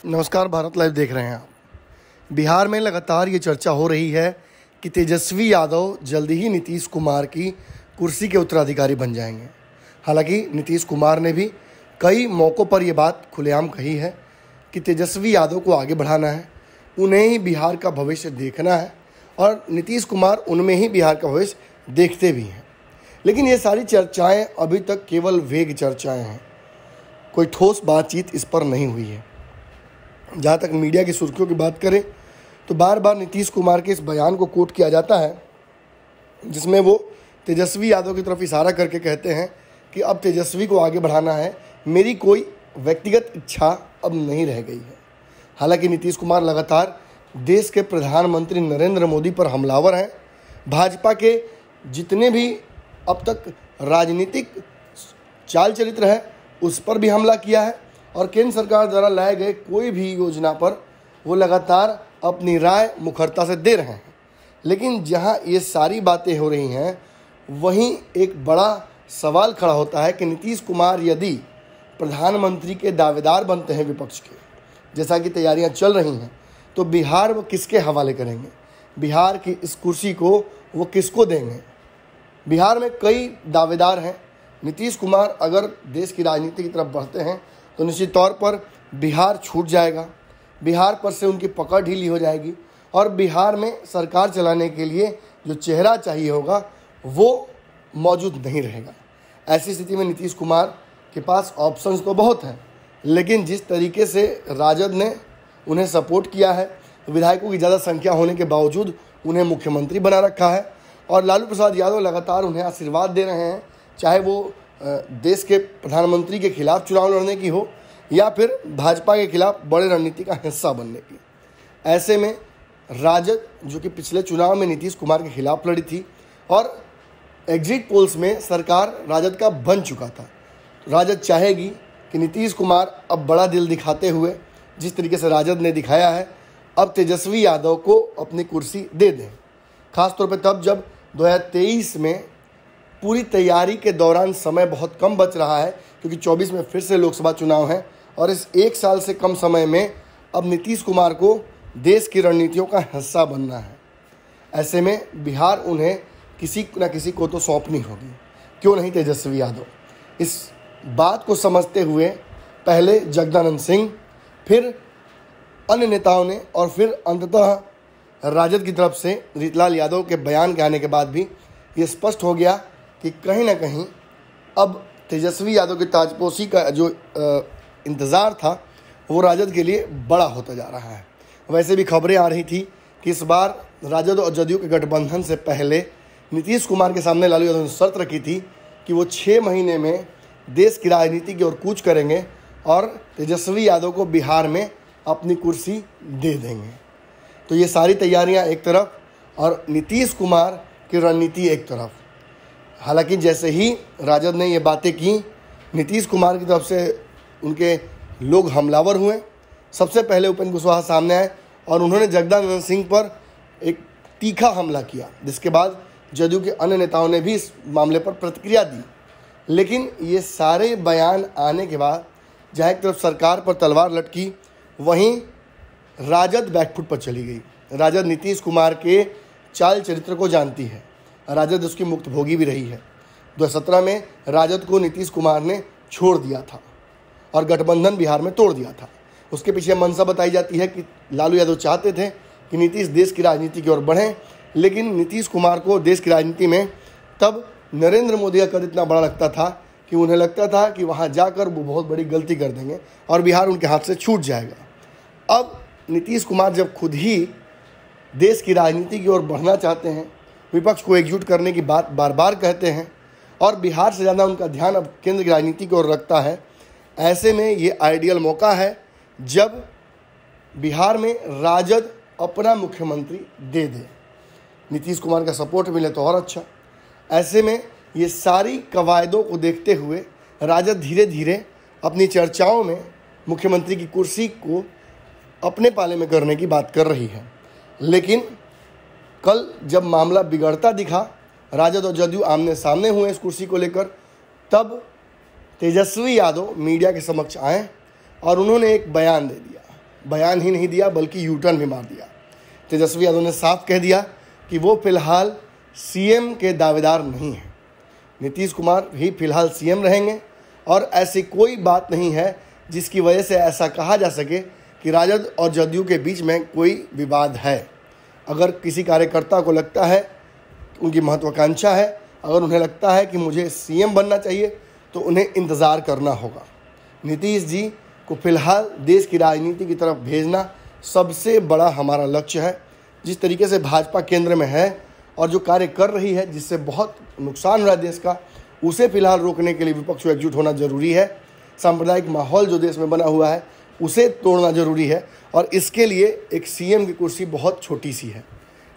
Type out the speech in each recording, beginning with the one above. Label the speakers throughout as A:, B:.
A: नमस्कार, भारत लाइव देख रहे हैं आप। बिहार में लगातार ये चर्चा हो रही है कि तेजस्वी यादव जल्दी ही नीतीश कुमार की कुर्सी के उत्तराधिकारी बन जाएंगे। हालांकि नीतीश कुमार ने भी कई मौक़ों पर ये बात खुलेआम कही है कि तेजस्वी यादव को आगे बढ़ाना है, उन्हें ही बिहार का भविष्य देखना है और नीतीश कुमार उनमें ही बिहार का भविष्य देखते भी हैं। लेकिन ये सारी चर्चाएँ अभी तक केवल वेग चर्चाएँ हैं, कोई ठोस बातचीत इस पर नहीं हुई है। जहाँ तक मीडिया की सुर्खियों की बात करें तो बार बार नीतीश कुमार के इस बयान को कोट किया जाता है जिसमें वो तेजस्वी यादव की तरफ इशारा करके कहते हैं कि अब तेजस्वी को आगे बढ़ाना है, मेरी कोई व्यक्तिगत इच्छा अब नहीं रह गई है। हालांकि नीतीश कुमार लगातार देश के प्रधानमंत्री नरेंद्र मोदी पर हमलावर हैं। भाजपा के जितने भी अब तक राजनीतिक चाल चरित्र है उस पर भी हमला किया है और केंद्र सरकार द्वारा लाए गए कोई भी योजना पर वो लगातार अपनी राय मुखरता से दे रहे हैं। लेकिन जहां ये सारी बातें हो रही हैं वहीं एक बड़ा सवाल खड़ा होता है कि नीतीश कुमार यदि प्रधानमंत्री के दावेदार बनते हैं विपक्ष के, जैसा कि तैयारियां चल रही हैं, तो बिहार वो किसके हवाले करेंगे? बिहार की इस कुर्सी को वो किसको देंगे? बिहार में कई दावेदार हैं। नीतीश कुमार अगर देश की राजनीति की तरफ बढ़ते हैं तो निश्चित तौर पर बिहार छूट जाएगा, बिहार पर से उनकी पकड़ ढीली हो जाएगी और बिहार में सरकार चलाने के लिए जो चेहरा चाहिए होगा वो मौजूद नहीं रहेगा। ऐसी स्थिति में नीतीश कुमार के पास ऑप्शंस तो बहुत हैं, लेकिन जिस तरीके से राजद ने उन्हें सपोर्ट किया है, विधायकों की ज़्यादा संख्या होने के बावजूद उन्हें मुख्यमंत्री बना रखा है और लालू प्रसाद यादव लगातार उन्हें आशीर्वाद दे रहे हैं, चाहे वो देश के प्रधानमंत्री के खिलाफ चुनाव लड़ने की हो या फिर भाजपा के खिलाफ बड़े रणनीति का हिस्सा बनने की। ऐसे में राजद, जो कि पिछले चुनाव में नीतीश कुमार के खिलाफ लड़ी थी और एग्जिट पोल्स में सरकार राजद का बन चुका था, राजद चाहेगी कि नीतीश कुमार अब बड़ा दिल दिखाते हुए जिस तरीके से राजद ने दिखाया है, अब तेजस्वी यादव को अपनी कुर्सी दे दें। खासतौर पर तब जब 2023 में पूरी तैयारी के दौरान समय बहुत कम बच रहा है, क्योंकि 24 में फिर से लोकसभा चुनाव है और इस एक साल से कम समय में अब नीतीश कुमार को देश की रणनीतियों का हिस्सा बनना है। ऐसे में बिहार उन्हें किसी न किसी को तो सौंपनी होगी, क्यों नहीं तेजस्वी यादव। इस बात को समझते हुए पहले जगदानंद सिंह, फिर अन्य नेताओं ने और फिर अंततः राजद की तरफ से रीतलाल यादव के बयान के आने के बाद भी ये स्पष्ट हो गया कि कहीं ना कहीं अब तेजस्वी यादव की ताजपोशी का जो इंतज़ार था वो राजद के लिए बड़ा होता जा रहा है। वैसे भी खबरें आ रही थी कि इस बार राजद और जदयू के गठबंधन से पहले नीतीश कुमार के सामने लालू यादव ने शर्त रखी थी कि वो 6 महीने में देश की राजनीति की ओर कूच करेंगे और तेजस्वी यादव को बिहार में अपनी कुर्सी दे देंगे। तो ये सारी तैयारियां एक तरफ और नीतीश कुमार की रणनीति एक तरफ। हालांकि जैसे ही राजद ने ये बातें की, नीतीश कुमार की तरफ से उनके लोग हमलावर हुए। सबसे पहले उपेंद्र कुशवाहा सामने आए और उन्होंने जगदानंद सिंह पर एक तीखा हमला किया, जिसके बाद जदयू के अन्य नेताओं ने भी इस मामले पर प्रतिक्रिया दी। लेकिन ये सारे बयान आने के बाद जहाँ एक तरफ सरकार पर तलवार लटकी, वहीं राजद बैकफुट पर चली गई। राजद नीतीश कुमार के चाल चरित्र को जानती है, राजद उसकी मुक्तभोगी भी रही है। 2017 में राजद को नीतीश कुमार ने छोड़ दिया था और गठबंधन बिहार में तोड़ दिया था। उसके पीछे मंशा बताई जाती है कि लालू यादव चाहते थे कि नीतीश देश की राजनीति की ओर बढ़ें, लेकिन नीतीश कुमार को देश की राजनीति में तब नरेंद्र मोदी का कद इतना बड़ा लगता था कि उन्हें लगता था कि वहाँ जाकर वो बहुत बड़ी गलती कर देंगे और बिहार उनके हाथ से छूट जाएगा। अब नीतीश कुमार जब खुद ही देश की राजनीति की ओर बढ़ना चाहते हैं, विपक्ष को एकजुट करने की बात बार बार कहते हैं और बिहार से ज़्यादा उनका ध्यान अब केंद्र की राजनीति की ओर रखता है। ऐसे में ये आइडियल मौका है जब बिहार में राजद अपना मुख्यमंत्री दे दे, नीतीश कुमार का सपोर्ट मिले तो और अच्छा। ऐसे में ये सारी कवायदों को देखते हुए राजद धीरे धीरे अपनी चर्चाओं में मुख्यमंत्री की कुर्सी को अपने पाले में करने की बात कर रही है। लेकिन कल जब मामला बिगड़ता दिखा, राजद और जदयू आमने सामने हुए इस कुर्सी को लेकर, तब तेजस्वी यादव मीडिया के समक्ष आए और उन्होंने एक बयान दे दिया। बयान ही नहीं दिया बल्कि यू टर्न भी मार दिया। तेजस्वी यादव ने साफ कह दिया कि वो फिलहाल सीएम के दावेदार नहीं हैं। नीतीश कुमार ही फिलहाल सीएम रहेंगे और ऐसी कोई बात नहीं है जिसकी वजह से ऐसा कहा जा सके कि राजद और जदयू के बीच में कोई विवाद है। अगर किसी कार्यकर्ता को लगता है, उनकी महत्वाकांक्षा है, अगर उन्हें लगता है कि मुझे सीएम बनना चाहिए तो उन्हें इंतज़ार करना होगा। नीतीश जी को फिलहाल देश की राजनीति की तरफ भेजना सबसे बड़ा हमारा लक्ष्य है। जिस तरीके से भाजपा केंद्र में है और जो कार्य कर रही है जिससे बहुत नुकसान हो रहा है देश का, उसे फिलहाल रोकने के लिए विपक्ष को एकजुट होना जरूरी है। सांप्रदायिक माहौल जो देश में बना हुआ है उसे तोड़ना जरूरी है और इसके लिए एक सीएम की कुर्सी बहुत छोटी सी है।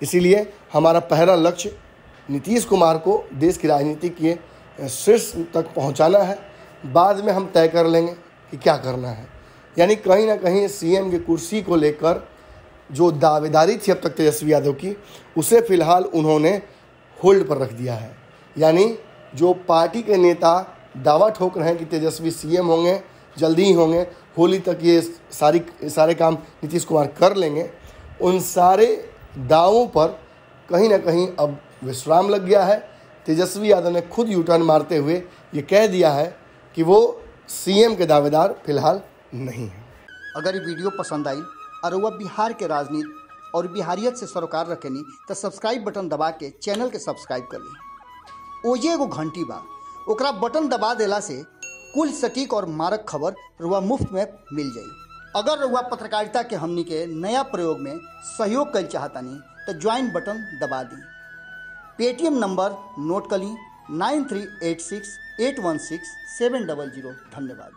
A: इसीलिए हमारा पहला लक्ष्य नीतीश कुमार को देश की राजनीति के शीर्ष तक पहुंचाना है। बाद में हम तय कर लेंगे कि क्या करना है। यानी कहीं ना कहीं सीएम की कुर्सी को लेकर जो दावेदारी थी अब तक तेजस्वी यादव की, उसे फिलहाल उन्होंने होल्ड पर रख दिया है। यानी जो पार्टी के नेता दावा ठोक रहे हैं कि तेजस्वी सीएम होंगे, जल्दी ही होंगे, होली तक ये सारे काम नीतीश कुमार कर लेंगे, उन सारे दावों पर कहीं ना कहीं अब विश्राम लग गया है। तेजस्वी यादव ने खुद यू टर्न मारते हुए ये कह दिया है कि वो सीएम के दावेदार फिलहाल नहीं हैं।
B: अगर ये वीडियो पसंद आई और वह बिहार के राजनीति और बिहारियत से सरोकार रखेनी तो सब्सक्राइब बटन दबा के चैनल के सब्सक्राइब कर ली। ओजे एगो घंटी बा, ओकरा बटन दबा देला से कुल सटीक और मारक खबर रुआ मुफ्त में मिल जाई। अगर रुआ पत्रकारिता के हमनी के नया प्रयोग में सहयोग कर चाहतानी तो ज्वाइन बटन दबा दी। पेटीएम नंबर नोट कर ली 9386816700। धन्यवाद।